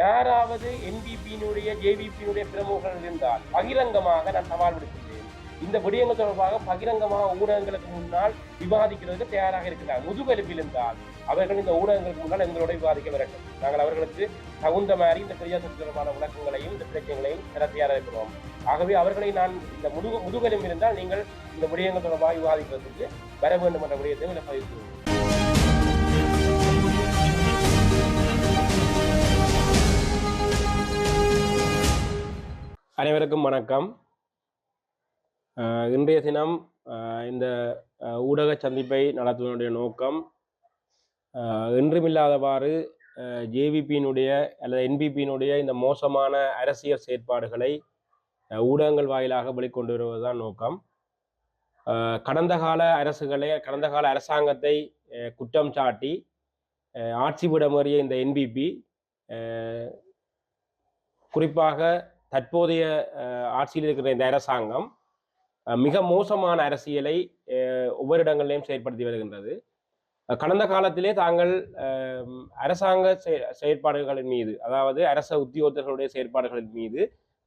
யாராவது என்பிபியினுடைய ஜேவிபியினுடைய பிரமுகர்கள் இருந்தால் பகிரங்கமாக நான் சவால் விடுக்கின்றேன். இந்த விடயங்கள் தொடர்பாக பகிரங்கமாக ஊடகங்களுக்கு முன்னால் விவாதிக்கிறதுக்கு தயாராக இருக்கிறார். முதுகெலும்பில் இருந்தால் அவர்கள் இந்த ஊடகங்களுக்கு முன்னால் எங்களோட விவாதிக்க வேண்டும். நாங்கள் அவர்களுக்கு தகுந்த மாதிரி இந்த பிரஜாசக்தி தொடர்பான விளக்கங்களையும் இந்த பிரச்சனைகளையும் தர தயாராக இருக்கிறோம். ஆகவே அவர்களை நான் இந்த முதுகெலும்பில் இருந்தால் நீங்கள் இந்த விடயங்கள் தொடர்பாக விவாதிக்கிறதுக்கு வர வேண்டும் என்ற விடயத்தையும் இதில் பதிவு செய்வோம். அனைவருக்கும் வணக்கம். இன்றைய தினம் இந்த ஊடக சந்திப்பை நடத்துவதனுடைய நோக்கம் இன்றுமில்லாதவாறு ஜேவிபியினுடைய அல்லது என்பிபியினுடைய இந்த மோசமான அரசியல் செயற்பாடுகளை ஊடகங்கள் வாயிலாக வெளிக்கொண்டு வருவதுதான் நோக்கம். கடந்த கால அரசாங்கத்தை குற்றம் சாட்டி ஆட்சிவிடமறிய இந்த என்பிபி குறிப்பாக தற்போதைய ஆட்சியில் இருக்கிற இந்த அரசாங்கம் மிக மோசமான அரசியலை ஒவ்வொரு இடங்களிலும் செயற்படுத்தி வருகின்றது. கடந்த காலத்திலே தாங்கள் அரசாங்க செயற்பாடுகளின் மீது, அதாவது அரச உத்தியோகத்தர்களுடைய செயற்பாடுகளின் மீது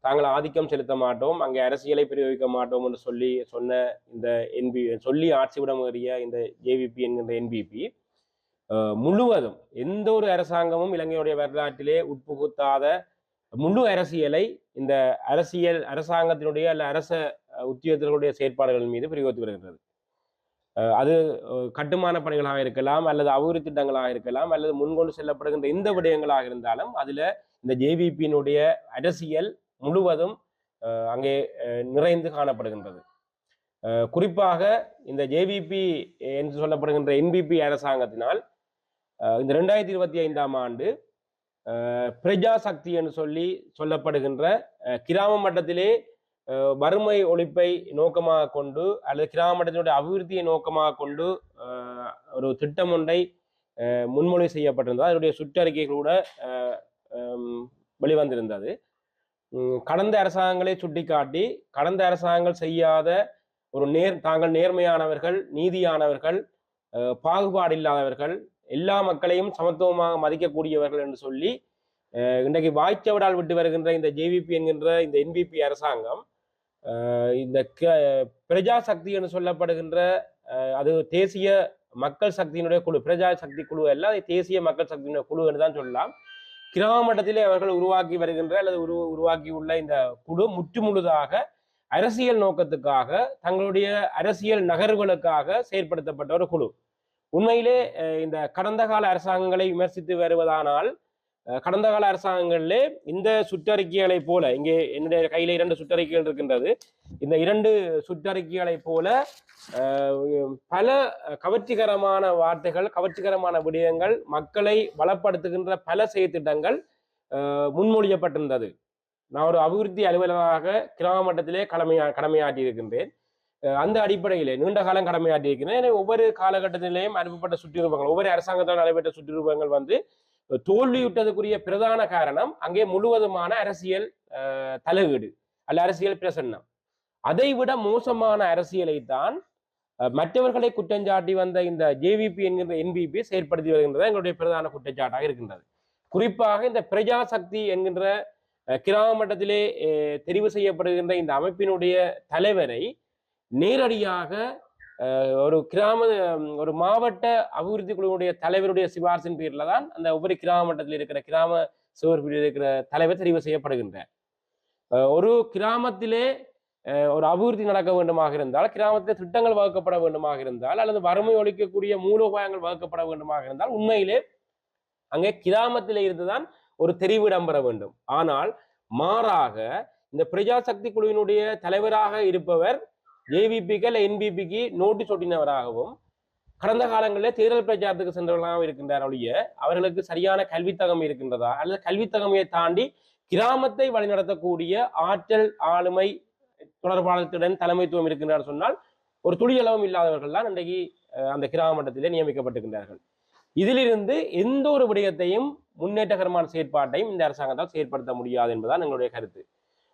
தாங்கள் ஆதிக்கம் செலுத்த மாட்டோம், அங்கே அரசியலை பிரயோகிக்க மாட்டோம் என்று சொன்ன இந்த சொல்லி ஆட்சிவிடமேறிய இந்த ஜேவிபி என்கின்ற என்பிபி முழுவதும் எந்த ஒரு அரசாங்கமும் இலங்கையுடைய வரலாற்றிலே உட்புகுத்தாத முழு அரசியலை இந்த அரசாங்கத்தினுடைய அல்ல அரச உத்தியோகத்தர்களுடைய செயற்பாடுகள் மீது பிரயோகித்து வருகின்றது. அது கட்டுமான பணிகளாக இருக்கலாம், அல்லது அபிவிருத்தி திட்டங்களாக இருக்கலாம், அல்லது முன்கொண்டு செல்லப்படுகின்ற எந்த விடயங்களாக இருந்தாலும் அதுல இந்த ஜேவிபியினுடைய அரசியல் முழுவதும் அங்கே நிறைந்து காணப்படுகின்றது. குறிப்பாக இந்த ஜேவிபி என்று சொல்லப்படுகின்ற என்பிபி அரசாங்கத்தினால் இந்த 2025ஆம் ஆண்டு பிரஜா சக்தி என்று சொல்லப்படுகின்ற கிராம மட்டத்திலே வறுமை ஒழிப்பை நோக்கமாக கொண்டு அல்லது கிராம மட்டத்தினுடைய அபிவிருத்தியை நோக்கமாக கொண்டு ஒரு திட்டம் ஒன்றை முன்மொழிவு செய்யப்பட்டிருந்தது. அதனுடைய சுற்றறிக்கைகள் கூட வெளிவந்திருந்தது. கடந்த அரசாங்கங்களை சுட்டிக்காட்டி கடந்த அரசாங்கங்கள் செய்யாத தாங்கள் நேர்மையானவர்கள், நீதியானவர்கள், பாகுபாடு இல்லாதவர்கள், எல்லா மக்களையும் சமத்துவமாக மதிக்கக்கூடியவர்கள் என்று சொல்லி இன்றைக்கு வாய்ச்சவடால் விட்டு வருகின்ற இந்த ஜேவிபி என்கின்ற இந்த என்பிபி அரசாங்கம் இந்த பிரஜா சக்தி என்று சொல்லப்படுகின்ற அது தேசிய மக்கள் சக்தியினுடைய குழு, பிரஜா சக்தி குழு அல்ல, அது தேசிய மக்கள் சக்தியினுடைய குழு என்று தான் சொல்லலாம். கிராம மட்டத்திலே அவர்கள் உருவாக்கி வருகின்ற அல்லது உருவாக்கியுள்ள இந்த குழு முற்றுமுழுதாக அரசியல் நோக்கத்துக்காக, தங்களுடைய அரசியல் நகர்வுகளுக்காக செயற்படுத்தப்பட்ட ஒரு குழு. உண்மையிலே இந்த கடந்த கால அரசாங்கங்களை விமர்சித்து வருவதானால் கடந்த கால அரசாங்கங்களிலே இந்த சுற்றறிக்கைகளை போல, இங்கே என்னுடைய கையில 2 சுற்றறிக்கைகள் இருக்கின்றது, இந்த 2 சுற்றறிக்கைகளை போல பல கவர்ச்சிகரமான வார்த்தைகள், கவர்ச்சிகரமான விடயங்கள், மக்களை வளப்படுத்துகின்ற பல செயற்திட்டங்கள் முன்மொழியப்பட்டிருந்தது. நான் ஒரு அபிவிருத்தி அலுவலராக கிராம மட்டத்திலே கடமையாற்றி இருக்கின்றேன். அந்த அடிப்படையிலே நீண்ட காலம் கடமையாற்றி இருக்கிறேன். ஒவ்வொரு காலகட்டத்திலேயும் அனுப்பப்பட்ட சுற்றுரூபங்கள், ஒவ்வொரு அரசாங்கத்தால் நடைபெற்ற சுற்றுரூபங்கள் தோல்வியுற்றதுக்குரிய பிரதான காரணம் அங்கே முழுவதுமான அரசியல் தலையீடு அல்ல அரசியல் பிரசன்னம். அதைவிட மோசமான அரசியலை தான் மற்றவர்களை குற்றஞ்சாட்டி வந்த இந்த ஜேவிபி என்கின்ற என்பிபி செயற்படுத்தி வருகின்றது எங்களுடைய பிரதான குற்றச்சாட்டாக இருக்கின்றது. குறிப்பாக இந்த பிரஜா சக்தி என்கின்ற கிராம மட்டத்திலே தெரிவு செய்யப்படுகின்ற இந்த அமைப்பினுடைய தலைவரை நேரடியாக ஒரு மாவட்ட அபிவிருத்தி குழுவுடைய தலைவருடைய சிபாரிசின் பேர்ல தான் அந்த ஒவ்வொரு கிராம மட்டத்தில் இருக்கிற கிராம சிவர்பில் இருக்கிற தலைவர் தெரிவு செய்யப்படுகின்றார். ஒரு கிராமத்திலே ஒரு அபிவிருத்தி நடக்க வேண்டுமாக இருந்தால், கிராமத்திலே திட்டங்கள் வகுக்கப்பட வேண்டுமாக இருந்தால், அல்லது வறுமை ஒழிக்கக்கூடிய மூலோபாயங்கள் வகுக்கப்பட வேண்டுமாக இருந்தால் உண்மையிலே அங்கே கிராமத்திலே இருந்துதான் ஒரு தெரிவு இடம்பெற வேண்டும். ஆனால் மாறாக இந்த பிரஜா சக்தி குழுவினுடைய தலைவராக இருப்பவர் ஜேவிபிக்கு என்பிபிக்கு நோட்டீஸ் ஒட்டினவராகவும் கடந்த காலங்களில் தேர்தல் பிரச்சாரத்துக்கு சென்றவர்களாகவும் இருக்கின்றார் ஒழிய அவர்களுக்கு சரியான கல்வித்தகம் இருக்கின்றதா அல்லது கல்வித்தகமையை தாண்டி கிராமத்தை வழிநடத்தக்கூடிய ஆற்றல் ஆளுமை தொடர்பாளத்துடன் தலைமைத்துவம் இருக்கின்றார் சொன்னால் ஒரு துளியளவும் இல்லாதவர்கள் தான் இன்றைக்கு அந்த கிராம மட்டத்திலே நியமிக்கப்பட்டிருக்கின்றார்கள். இதிலிருந்து எந்த ஒரு விடயத்தையும் முன்னேற்றகரமான செயற்பாட்டையும் இந்த அரசாங்கத்தால் செயற்படுத்த முடியாது என்பதுதான் எங்களுடைய கருத்து.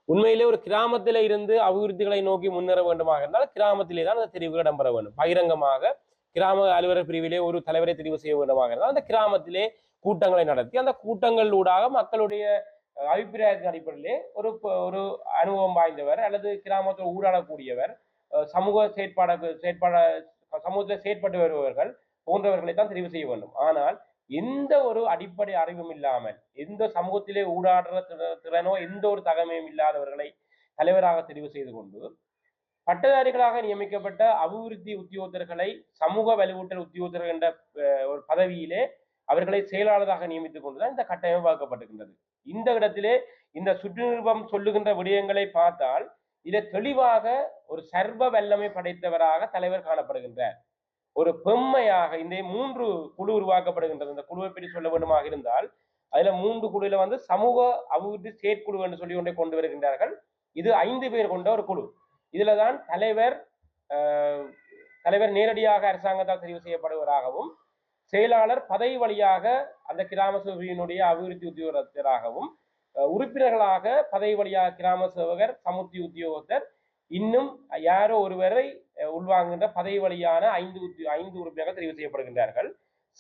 உண்மையிலே ஒரு கிராமத்தில இருந்து அபிவிருத்திகளை நோக்கி முன்னேற வேண்டுமாக இருந்தால் கிராமத்திலே தான் அந்த தெரிவுகள் இடம்பெற வேண்டும். பகிரங்கமாக கிராம அலுவலர் பிரிவிலே ஒரு தலைவரை தெரிவு செய்ய வேண்டுமாக இருந்தால் அந்த கிராமத்திலே கூட்டங்களை நடத்தி அந்த கூட்டங்களூடாக மக்களுடைய அபிப்பிராயத்தின் அடிப்படையிலே ஒரு அனுபவம் வாய்ந்தவர் அல்லது கிராமத்தில் ஊடாடக்கூடியவர் சமூக செயற்பாட சமூகத்தில் செயற்பட்டு வருபவர்கள் போன்றவர்களை தான் தெரிவு செய்ய வேண்டும். ஆனால் எந்த ஒரு அடிப்படை அறிவும் இல்லாமல் எந்த சமூகத்திலே ஊடாடுற திறனோ எந்த ஒரு தகமையும் இல்லாதவர்களை தலைவராக தெரிவு செய்து கொண்டு பட்டதாரிகளாக நியமிக்கப்பட்ட அபிவிருத்தி உத்தியோகத்தர்களை சமூக வலுவூட்டல் உத்தியோகத்தர்கள் என்ற ஒரு பதவியிலே அவர்களை செயலாளராக நியமித்துக் கொண்டுதான் இந்த கட்டமைப்பு பார்க்கப்பட்டிருக்கின்றது. இந்த இடத்திலே இந்த சுற்றுநிருபம் சொல்லுகின்ற விடயங்களை பார்த்தால் இதை தெளிவாக ஒரு சர்வ வல்லமை படைத்தவராக தலைவர் காணப்படுகின்றார். ஒரு பெம்மையாக இந்த 3 குழு உருவாக்கப்படுகின்றது. இந்த குழுவை பற்றி சொல்ல வேண்டுமாக இருந்தால் அதுல 3 குழுல வந்து சமூக அபிவிருத்தி செயற்குழு என்று சொல்லி ஒன்றை கொண்டு வருகின்றார்கள். இது 5 பேர் கொண்ட ஒரு குழு. இதுலதான் தலைவர் நேரடியாக அரசாங்கத்தால் தெரிவு செய்யப்படுவதாகவும் செயலாளர் பதவி வழியாக அந்த கிராம சேவையினுடைய அபிவிருத்தி உத்தியோகத்தராகவும் உறுப்பினர்களாக பதவி வழியாக கிராம சேவகர் சமுத்தி உத்தியோகத்தர் இன்னும் யாரோ ஒருவரை உள்வாங்குகின்ற பதவி வழியான 5 உறுப்பினர்கள் தெரிவு செய்யப்படுகின்றார்கள்.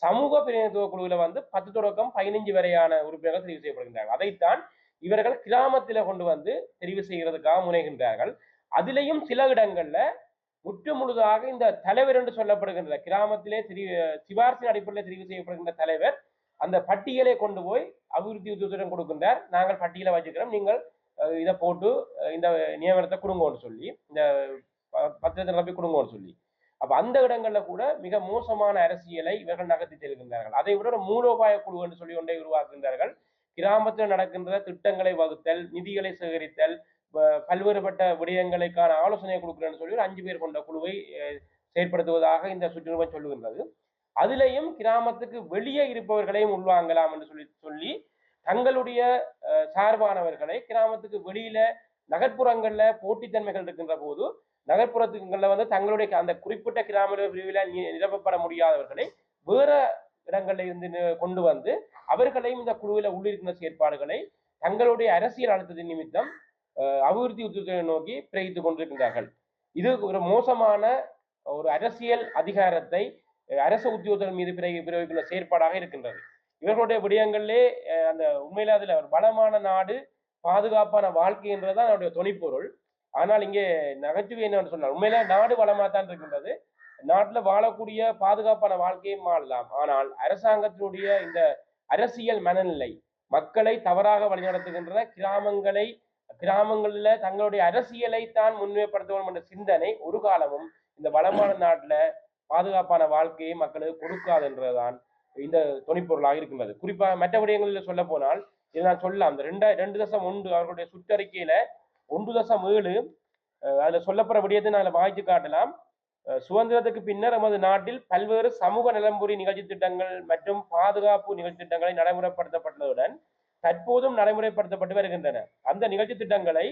சமூக பிரதிநிதித்துவ குழுவில் வந்து 10 தொடக்கம் 15 வரையான உறுப்பினர்கள் தெரிவு செய்யப்படுகின்றார்கள். அதைத்தான் இவர்கள் கிராமத்தில கொண்டு வந்து தெரிவு செய்கிறதுக்காக முனைகின்றார்கள். அதிலையும் சில இடங்கள்ல முற்று முழுதாக இந்த தலைவர் என்று சொல்லப்படுகின்ற கிராமத்திலே சிபார்சின் அடிப்படையில் தெரிவு செய்யப்படுகின்ற தலைவர் அந்த பட்டியலை கொண்டு போய் அபிவிருத்தி உத்தியோகத்திடம் கொடுக்கின்றார். நாங்கள் பட்டியலை வச்சுக்கிறோம், நீங்கள் இதை போட்டு இந்த நியமனத்தை கொடுங்கன்னு சொல்லி இந்த பத்திரத்தை நிரப்பி கொடுங்கன்னு சொல்லி. அப்ப அந்த இடங்கள்ல கூட மிக மோசமான அரசியலை இவர்கள் நகர்த்தி செல்கின்றார்கள். அதை விட ஒரு மூலோபாய குழு என்று சொல்லி ஒன்றை உருவாக்குகின்றார்கள். கிராமத்தில் நடக்கின்ற திட்டங்களை வகுத்தல், நிதிகளை சேகரித்தல், பல்வேறுபட்ட விடயங்களுக்கான ஆலோசனை கொடுக்கிறேன்னு சொல்லி ஒரு 5 பேர் கொண்ட குழுவை செயற்படுத்துவதாக இந்த சுற்றுநிருபம் சொல்லுகின்றது. அதிலையும் கிராமத்துக்கு வெளியே இருப்பவர்களையும் உள்வாங்கலாம் என்று சொல்லி தங்களுடைய சார்பானவர்களை கிராமத்துக்கு வெளியில நகர்ப்புறங்கள்ல போட்டித்தன்மைகள் இருக்கின்ற போது நகர்ப்புறத்துங்கள்ல வந்து தங்களுடைய அந்த குறிப்பிட்ட கிராம பிரிவில் நிரப்பப்பட முடியாதவர்களை வேற இடங்கள்ல இருந்து கொண்டு வந்து அவர்களையும் இந்த குழுவில உள்ளிருக்கின்ற செயற்பாடுகளை தங்களுடைய அரசியல் அழுத்தத்தின் நிமித்தம் அபிவிருத்தி உத்தியோகத்தை நோக்கி பிரயோகித்துக் கொண்டிருக்கின்றார்கள். இது ஒரு மோசமான ஒரு அரசியல் அதிகாரத்தை அரசு உத்தியோகத்தின் மீது பிரயோகிக்கின்ற செயற்பாடாக இருக்கின்றது. இவர்களுடைய விடயங்களிலே அந்த உண்மையில அதுல ஒரு பலமான நாடு பாதுகாப்பான வாழ்க்கை என்றதுதான் அவருடைய துணைப்பொருள். ஆனால் இங்கே நகைச்சுவை என்னன்னு சொன்னால் உண்மையில நாடு வளமாத்தான் இருக்கின்றது, நாட்டுல வாழக்கூடிய பாதுகாப்பான வாழ்க்கையும் வாழலாம். ஆனால் அரசாங்கத்தினுடைய இந்த அரசியல் மனநிலை மக்களை தவறாக வழிநடத்துகின்ற கிராமங்களில் தங்களுடைய அரசியலை தான் முன்மைப்படுத்த வேண்டும் என்ற சிந்தனை ஒரு காலமும் இந்த வளமான நாட்டுல பாதுகாப்பான வாழ்க்கையை மக்களுக்கு கொடுக்காது என்றதுதான் இந்த துணைப்பொருளாக இருக்கின்றது. குறிப்பாக மற்ற விடயங்களில் சொல்ல போனால் இதை நான் சொல்லலாம். இந்த 2.1 அவர்களுடைய சுற்றறிக்கையில 1.7 அதுல சொல்லப்படுற விடயத்தை நான் வாய்ச்சி காட்டலாம். சுதந்திரத்துக்கு பின்னர் நமது நாட்டில் பல்வேறு சமூக நலம்புரி நிகழ்ச்சி திட்டங்கள் மற்றும் பாதுகாப்பு நிகழ்ச்சி திட்டங்களை நடைமுறைப்படுத்தப்பட்டதுடன் தற்போதும் நடைமுறைப்படுத்தப்பட்டு வருகின்றன. அந்த நிகழ்ச்சி திட்டங்களை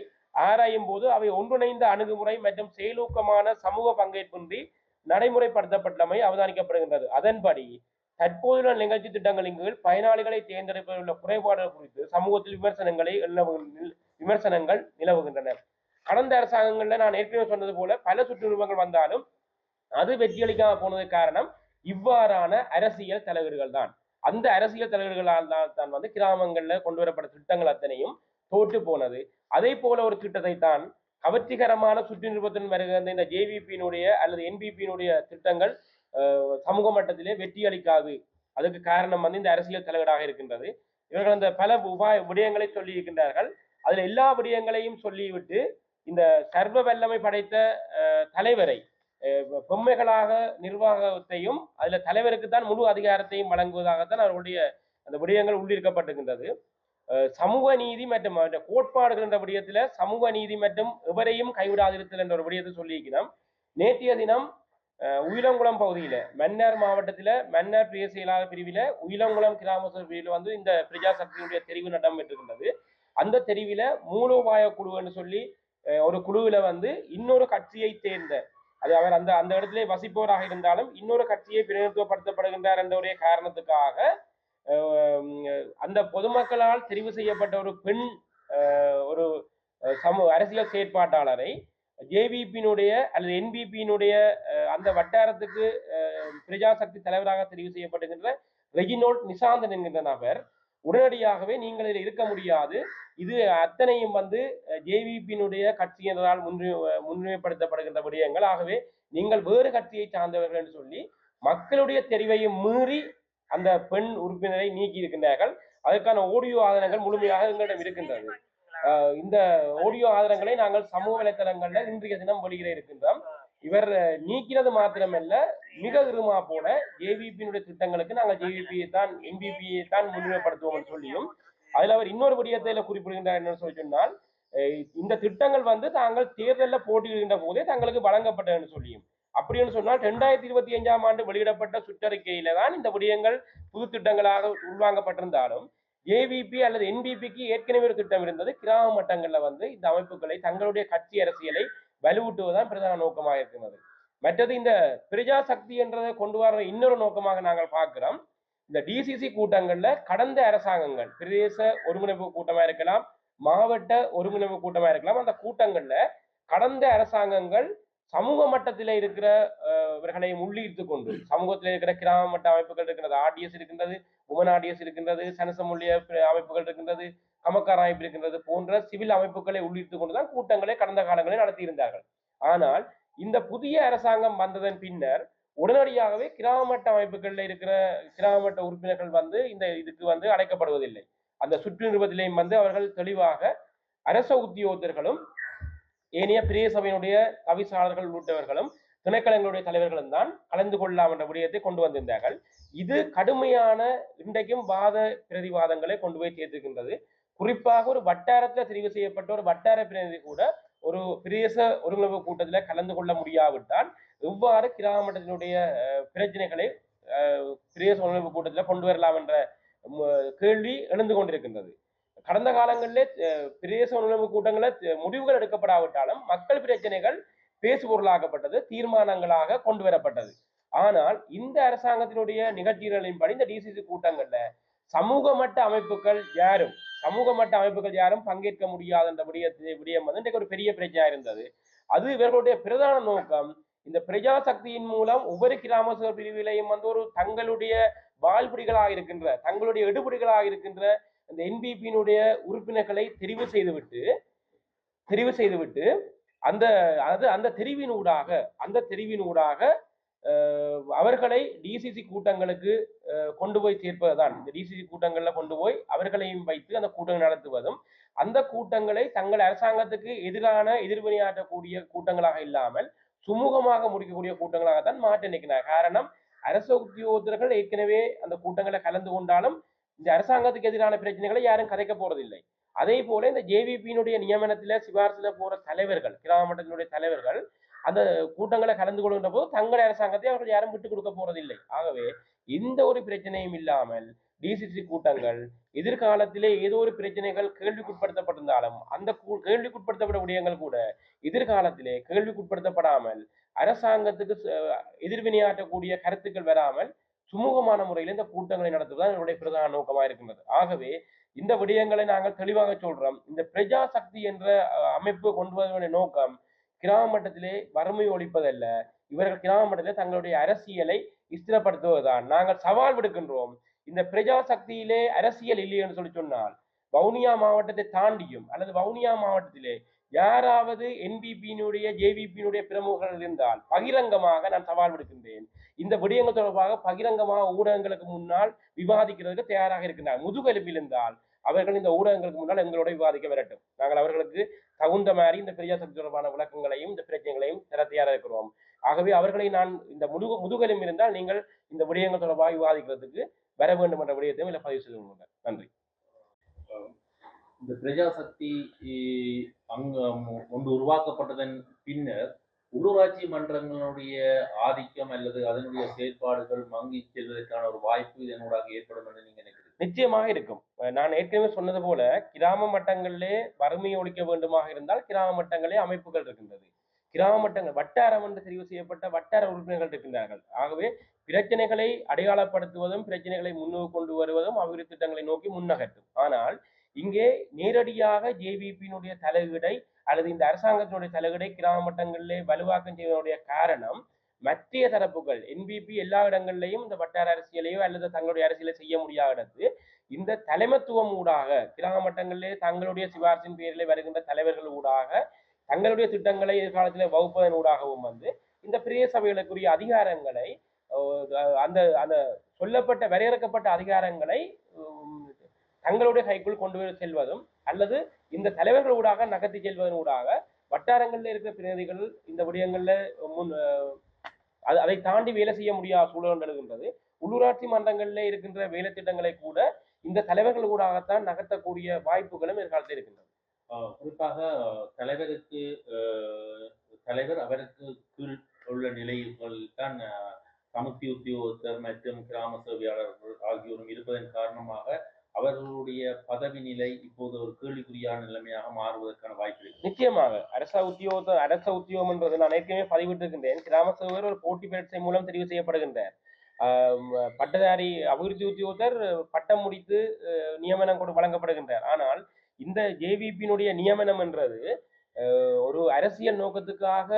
ஆராயும் போது அவை ஒன்றிணைந்த அணுகுமுறை மற்றும் செயலூக்கமான சமூக பங்கேற்பின்றி நடைமுறைப்படுத்தப்பட்டமை அவதானிக்கப்படுகின்றது. அதன்படி தற்போதுள்ள நிகழ்ச்சி திட்டங்களின் கீழ் பயனாளிகளை தேர்ந்தெடுப்பதில் உள்ள குறைபாடுகள் குறித்து சமூகத்தில் விமர்சனங்கள் நிலவுகின்றன. கடந்த அரசாங்கங்கள்ல நான் ஏற்கனவே சொன்னது போல பல சுற்றுநிருபங்கள் வந்தாலும் அது வெற்றியளிக்காம போனது காரணம் இவ்வாறான அரசியல் தலைவர்கள் தான். அந்த அரசியல் தலைவர்களால் தான் வந்து கிராமங்கள்ல கொண்டு வரப்பட்ட திட்டங்கள் அத்தனையும் தோற்று போனது. அதே போல ஒரு திட்டத்தை தான் கவர்ச்சிகரமான சுற்றுநிருபத்துடன் வருகின்ற இந்த ஜேவிபியினுடைய அல்லது என்பிபியினுடைய திட்டங்கள் சமூக மட்டத்திலே வெற்றி அளிக்காது. அதுக்கு காரணம் வந்து இந்த அரசியல் தலைவராக இருக்கின்றது. இவர்கள் அந்த பல விடயங்களை சொல்லி இருக்கின்றார்கள். அதுல எல்லா விடயங்களையும் சொல்லிவிட்டு இந்த சர்வ வல்லமை படைத்த தலைவரை பொம்மைகளாக நிர்வாகத்தையும் அதுல தலைவருக்கு தான் முழு அதிகாரத்தையும் வழங்குவதாகத்தான் அவர்களுடைய அந்த விடயங்கள் உள்ளிருக்கப்பட்டிருக்கின்றது. சமூக நீதி மற்றும் கோட்பாடுகள் என்ற விடயத்துல சமூக நீதி மற்றும் எவரையும் கைவிடாதிருத்தல் என்ற ஒரு விடயத்தை சொல்லியிருக்கிறோம். நேற்றைய தினம் உயிலங்குளம் பகுதியில மன்னார் மாவட்டத்தில மன்னார் பிரிய செயலாளர் பிரிவில உயிலங்குளம் கிராம பிரிவில் வந்து இந்த பிரஜா சக்தியினுடைய தெரிவு நடைபெற்றிருக்கின்றது. அந்த தெரிவில மூலோபாய குழு என்று சொல்லி ஒரு குழுவில வந்து இன்னொரு கட்சியை சேர்ந்த அது அவர் அந்த இடத்திலே வசிப்போராக இருந்தாலும் இன்னொரு கட்சியை பிரதிநிதித்துவப்படுத்தப்படுகின்றார் என்ற ஒரே காரணத்துக்காக அந்த பொதுமக்களால் தெரிவு செய்யப்பட்ட ஒரு பெண் ஒரு அரசியல் செயற்பாட்டாளரை ஜேவிபியினுடைய அல்லது என்பிபியினுடைய அந்த வட்டாரத்துக்கு பிரஜாசக்தி தலைவராக தெரிவு செய்யப்படுகின்ற ரெஜினோல்ட் நிசாந்தன் என்கின்ற நபர் உடனடியாகவே நீங்கள் இதில் இருக்க முடியாது, இது அத்தனையும் ஜேவிபியினுடைய கட்சியினரால் முன்னிலைப்படுத்தப்படுகின்ற விடயங்கள், ஆகவே நீங்கள் வேறு கட்சியை சார்ந்தவர்கள் என்று சொல்லி மக்களுடைய தெரிவையும் மீறி அந்த பெண் உறுப்பினரை நீக்கி இருக்கின்றார்கள். அதற்கான ஆடியோ ஆதாரங்கள் முழுமையாக எங்களிடம் இருக்கின்றது. இந்த ஆடியோ ஆதாரங்களை நாங்கள் சமூக வலைத்தளங்கள்ல இன்றைய தினம் வெளியிட இருக்கின்றோம். இவர் நீக்கிறது மாத்திரமல்ல, மிக விரும்பா போல ஜேவிபியினுடைய திட்டங்களுக்கு நாங்கள் ஜேவிபியை தான் என்பிபியை தான் முன்னிலைப்படுத்துவோம் சொல்லியும் அதுல அவர் இன்னொரு விடயத்தில் குறிப்பிடுகின்றார் என்ன சொல்லி சொன்னால், இந்த திட்டங்கள் தாங்கள் தேர்தலில் போட்டியிடுகின்ற போதே தங்களுக்கு வழங்கப்பட்டதுன்னு சொல்லியும், அப்படின்னு சொன்னால் 2025ஆம் ஆண்டு வெளியிடப்பட்ட சுற்றறிக்கையில தான் இந்த விடயங்கள் புது திட்டங்களாக உள்வாங்கப்பட்டிருந்தாலும் ஜேவிபி அல்லது என்பிபிக்கு ஏற்கனவே ஒரு திட்டம் இருந்தது. கிராம மட்டங்கள்ல இந்த அமைப்புகளை தங்களுடைய கட்சி அரசியலை வலுவூட்டுவதுதான் பிரதான நோக்கமாக இருக்கிறது. மற்றது இந்த பிரஜா சக்தி என்றதை கொண்டு வர இன்னொரு நோக்கமாக நாங்கள் பார்க்கிறோம். இந்த டிசிசி கூட்டங்கள்ல கடந்த அரசாங்கங்கள் பிரதேச ஒருங்கிணைப்பு கூட்டமா இருக்கலாம், மாவட்ட ஒருங்கிணைப்பு கூட்டமா இருக்கலாம், அந்த கூட்டங்கள்ல கடந்த அரசாங்கங்கள் சமூக மட்டத்தில் இருக்கிற இவர்களையும் உள்ளீர்த்து கொண்டு சமூகத்தில் இருக்கிற கிராம மட்ட அமைப்புகள் இருக்கின்றது, ஆர்டிஎஸ் இருக்கின்றது, உமன் ஆர்டிஎஸ் இருக்கின்றது, சனசமூலிய அமைப்புகள் இருக்கின்றது, கமக்கார் அமைப்பு இருக்கின்றது போன்ற சிவில் அமைப்புகளை உள்ளிட்டு கொண்டுதான் கூட்டங்களை கடந்த காலங்களில் நடத்தியிருந்தார்கள். ஆனால் இந்த புதிய அரசாங்கம் வந்ததன் பின்னர் உடனடியாகவே கிராம மட்ட அமைப்புகளில் இருக்கிற கிராம மட்ட உறுப்பினர்கள் இந்த இதுக்கு அழைக்கப்படுவதில்லை. அந்த சுற்று நிறுவனத்திலேயும் அவர்கள் தெளிவாக அரச உத்தியோகத்தர்களும் ஏனைய பிரதேச சபையினுடைய தவிசாளர்கள் உள்ளிட்டவர்களும் துணைக்கழகங்களுடைய தலைவர்களும் தான் கலந்து கொள்ளலாம் என்ற விடயத்தை கொண்டு வந்திருந்தார்கள். இது கடுமையான இன்றைக்கும் வாத பிரதிவாதங்களை கொண்டு போய் சேர்த்திருக்கின்றது. குறிப்பாக ஒரு வட்டாரத்தில் தெரிவு செய்யப்பட்ட ஒரு வட்டார பிரதிநிதி கூட ஒரு பிரதேச ஒருங்கிணைப்பு கூட்டத்தில் கலந்து கொள்ள முடியாவிட்டால் எவ்வாறு கிராம மட்டத்தினுடைய பிரச்சனைகளை பிரதேச ஒருங்கிணைப்பு கூட்டத்தில் கொண்டு வரலாம் என்ற கேள்வி எழுந்து கொண்டிருக்கின்றது. கடந்த காலங்களிலே பிரதேச ஒருங்கிணைப்பு கூட்டங்களில் முடிவுகள் எடுக்கப்படாவிட்டாலும் மக்கள் பிரச்சனைகள் பேசுபொருளாக்கப்பட்டது, தீர்மானங்களாக கொண்டு வரப்பட்டது. ஆனால் இந்த அரசாங்கத்தினுடைய நிகழ்ச்சிகளின்படி இந்த டிசிசி கூட்டங்கள்ல சமூக மட்ட அமைப்புகள் யாரும் பங்கேற்க முடியாது என்ற விடயம் இன்றைக்கு ஒரு பெரிய பிரச்சனையா இருந்தது. அது இவர்களுடைய பிரதான நோக்கம் இந்த பிரஜா சக்தியின் மூலம் ஒவ்வொரு கிராம சபை பிரிவிலையும் ஒரு தங்களுடைய வாழ்புடிகளாக இருக்கின்ற தங்களுடைய எடுபடிகளாக இருக்கின்ற இந்த என்பிபியினுடைய உறுப்பினர்களை தெரிவு செய்துவிட்டு அந்த தெரிவினூடாக அவர்களை டிசிசி கூட்டங்களுக்கு கொண்டு போய் சேர்ப்பதுதான். இந்த டிசிசி கூட்டங்கள்ல கொண்டு போய் அவர்களையும் வைத்து அந்த கூட்டங்கள் நடத்துவதும், அந்த கூட்டங்களை தங்கள் அரசாங்கத்துக்கு எதிர்வினையாற்றக்கூடிய கூட்டங்களாக இல்லாமல் சுமூகமாக முடிக்கக்கூடிய கூட்டங்களாகத்தான் மாற்ற நினைக்கிறார். காரணம், அரச உத்தியோகத்தர்கள் ஏற்கனவே அந்த கூட்டங்களை கலந்து கொண்டாலும் இந்த அரசாங்கத்துக்கு எதிரான பிரச்சனைகளை யாரும் கதைக்க போறதில்லை. அதே போல இந்த ஜேவிபியினுடைய நியமனத்தில சிபாரிசுல போற தலைவர்கள், கிராம மட்டத்தினுடைய தலைவர்கள் அந்த கூட்டங்களை கலந்து கொள்கின்ற போது தங்கள் அரசாங்கத்தை அவர்கள் யாரும் விட்டுக் கொடுக்க போறதில்லை. ஆகவே எந்த ஒரு பிரச்சனையும் இல்லாமல் டிசிசி கூட்டங்கள் எதிர்காலத்திலே ஏதோ ஒரு பிரச்சனைகள் கேள்விக்குட்படுத்தப்பட்டிருந்தாலும் அந்த கேள்விக்குட்படுத்தப்பட்ட விடயங்கள் கூட எதிர்காலத்திலே கேள்விக்குட்படுத்தப்படாமல் அரசாங்கத்துக்கு எதிர்வினையாற்றக்கூடிய கருத்துக்கள் வராமல் சுமூகமான முறையில் இந்த கூட்டங்களை நடத்துவதுதான் என்னுடைய பிரதான நோக்கமாக இருக்கின்றது. ஆகவே இந்த விடயங்களை நாங்கள் தெளிவாக சொல்றோம். இந்த பிரஜா சக்தி என்ற அமைப்பு கொண்டு வருவதன் நோக்கம் கிராம மட்டத்திலே வறுமை ஒழிப்பதல்ல, இவர்கள் கிராம மட்டத்திலே தங்களுடைய அரசியலை ஸ்திரப்படுத்துவதுதான். நாங்கள் சவால் விடுக்கின்றோம், இந்த பிரஜா சக்தியிலே அரசியல் இல்லை என்று சொன்னால் வவுனியா மாவட்டத்தை தாண்டியும் அல்லது வவுனியா மாவட்டத்திலே யாராவது என்பிபியினுடைய ஜேவிபியினுடைய பிரமுகர்கள் இருந்தால் பகிரங்கமாக நான் சவால் விடுக்கின்றேன். இந்த விடயங்கள் தொடர்பாக பகிரங்கமாக ஊடகங்களுக்கு முன்னால் விவாதிக்கிறதுக்கு தயாராக இருக்கின்றார். முதுகெலும்பில் இருந்தால் அவர்கள் இந்த ஊடகங்களுக்கு முன்னால் எங்களோட விவாதிக்க வரட்டும். நாங்கள் அவர்களுக்கு தகுந்த மாதிரி இந்த பிரஜா சக்தி தொடர்பான விளக்கங்களையும் இந்த பிரச்சனைகளையும் தர தயாராக இருக்கிறோம். ஆகவே அவர்களை நான் இந்த முதுகெலும்பு இருந்தால் நீங்கள் இந்த விடயங்கள் தொடர்பாக விவாதிக்கிறதுக்கு வர வேண்டும் என்ற விடயத்தையும் இல்லை பதிவு செய்து கொள்கிறேன். நன்றி. இந்த பிரஜா சக்தி ஒன்று உருவாக்கப்பட்டதன் பின்னர் உள்ளூராட்சி மன்றங்களுடைய ஆதிக்கம் அல்லது அதனுடைய செயற்பாடுகள் மங்கி செல்வதற்கான ஒரு வாய்ப்பு இதனூடாக ஏற்படும் என்று நீங்க நினைக்கிறீங்க? நிச்சயமாக இருக்கும். நான் ஏற்கனவே சொன்னது போல கிராம மட்டங்களிலே வறுமையை ஒழிக்க வேண்டுமாக இருந்தால் கிராம மட்டங்களே அமைப்புகள் இருக்கின்றது. கிராம மட்டங்கள் வட்டாரம் என்று தெரிவு செய்யப்பட்ட வட்டார உறுப்பினர்கள் இருக்கின்றார்கள். ஆகவே பிரச்சனைகளை அடையாளப்படுத்துவதும் பிரச்சனைகளை முன்னுக்கு கொண்டு வருவதும் அபிவிருத்தி திட்டங்களை நோக்கி முன்னகட்டும். ஆனால் இங்கே நேரடியாக ஜேவிபியினுடைய தலையீடை அல்லது இந்த அரசாங்கத்தினுடைய தலையீடை கிராம மட்டங்களிலே வலுவாக்கம் செய்வதனுடைய காரணம் மத்திய தரப்புகள் என்பிபி எல்லா இடங்கள்லையும் இந்த வட்டார அரசியலையோ அல்லது தங்களுடைய அரசியலை செய்ய முடியாத இடத்து இந்த தலைமத்துவம் ஊடாக கிராம மட்டங்களிலே தங்களுடைய சிபாரிசின் பேரில் வருகின்ற தலைவர்கள் ஊடாக தங்களுடைய திட்டங்களை எதிர்காலத்தில் வகுப்பதன் ஊடாகவும் இந்த பிரதேச சபைகளுக்குரிய அதிகாரங்களை அந்த அந்த சொல்லப்பட்ட வரையறுக்கப்பட்ட அதிகாரங்களை தங்களுடைய கைக்குள் கொண்டு செல்வதும் அல்லது இந்த தலைவர்கள் ஊடாக நகர்த்தி செல்வதன் ஊடாக வட்டாரங்களில் இருக்கிற பிரதிநிதிகள் இந்த விடயங்கள்ல அதை தாண்டி வேலை செய்ய முடியாத சூழல் எழுகின்றது. உள்ளூராட்சி மன்றங்களில் இருக்கின்ற வேலை திட்டங்களை கூட இந்த தலைவர்கள் ஊடாகத்தான் நகர்த்தக்கூடிய வாய்ப்புகளும் எதிர்காலத்தில் இருக்கின்றது. குறிப்பாக தலைவருக்கு தலைவர் அவருக்கு கீழ் உள்ள நிலைகள் தான் சமுத்தி உத்தியோகத்தர் மற்றும் கிராம சேவையாளர்கள் ஆகியோரும் இருப்பதன் காரணமாக அவர்களுடைய பதவி நிலை இப்போது ஒரு கேள்விக்குறியான நிலைமையாக மாறுவதற்கான வாய்ப்பு இருக்கு. நிச்சயமாக அரச உத்தியோகம் என்றது நான் ஏற்கனவே பதிவிட்டிருக்கின்றேன். கிராம சேவகர் ஒரு போட்டி பரீட்சை மூலம் தெரிவு செய்யப்படுகின்றார். பட்டதாரி அபிவிருத்தி உத்தியோகத்தர் பட்டம் முடித்து நியமனம் கொண்டு வழங்கப்படுகின்றார். ஆனால் இந்த ஜேவிபியினுடைய நியமனம் என்றது ஒரு அரசியல் நோக்கத்துக்காக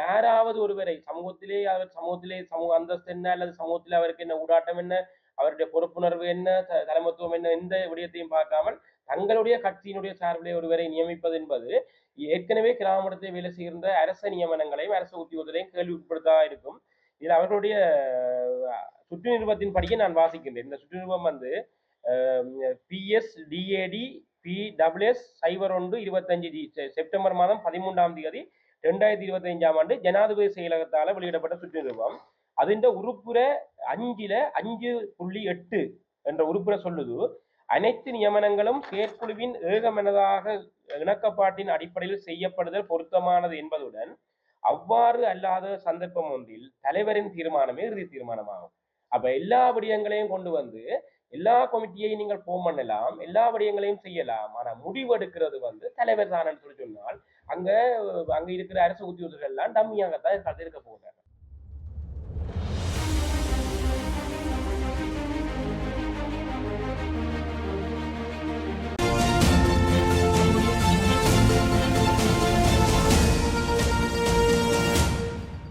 யாராவது ஒருவரை சமூகத்திலே சமூக அந்தஸ்து என்ன அல்லது சமூகத்திலே அவருக்கு என்ன ஊடாட்டம் என்ன அவருடைய பொறுப்புணர்வு என்ன தலைமத்துவம் என்ன எந்த விடயத்தையும் பார்க்காமல் தங்களுடைய கட்சியினுடைய சார்பிலே ஒருவரை நியமிப்பது என்பது ஏற்கனவே கிராமத்தை வேலை செய்கின்ற அரச நியமனங்களையும் அரசு உத்தியோகத்திலையும் கேள்வி உட்படுத்தா இருக்கும். இதில் அவர்களுடைய சுற்று நிருபத்தின் படியே நான் வாசிக்கின்றேன். இந்த சுற்று நிருபம் PSDAD PWS 0125 செப்டம்பர் மாதம் 13ஆம் தேதி 2025ஆம் ஆண்டு ஜனாதிபதி செயலகத்தால் வெளியிடப்பட்ட சுற்று நிருபம். அதிண்ட உறுப்புற 5.8 என்ற உறுப்புற சொல்லுது, அனைத்து நியமனங்களும் செயற்குழுவின் ஏகமனதாக இணக்கப்பாட்டின் அடிப்படையில் செய்யப்படுதல் பொருத்தமானது என்பதுடன் அவ்வாறு அல்லாத சந்தர்ப்பம் ஒன்றில் தலைவரின் தீர்மானமே இறுதி தீர்மானமாகும். அப்ப எல்லா விடயங்களையும் கொண்டு எல்லா கமிட்டியையும் நீங்கள் போம் பண்ணலாம், எல்லா விடயங்களையும் செய்யலாம். ஆனா முடிவெடுக்கிறது தலைவர் தான் சொல்லி சொன்னால் அங்க இருக்கிற அரசு உத்தியோகர்கள் எல்லாம் டம்மியாகத்தான் இருக்க போகிறார்.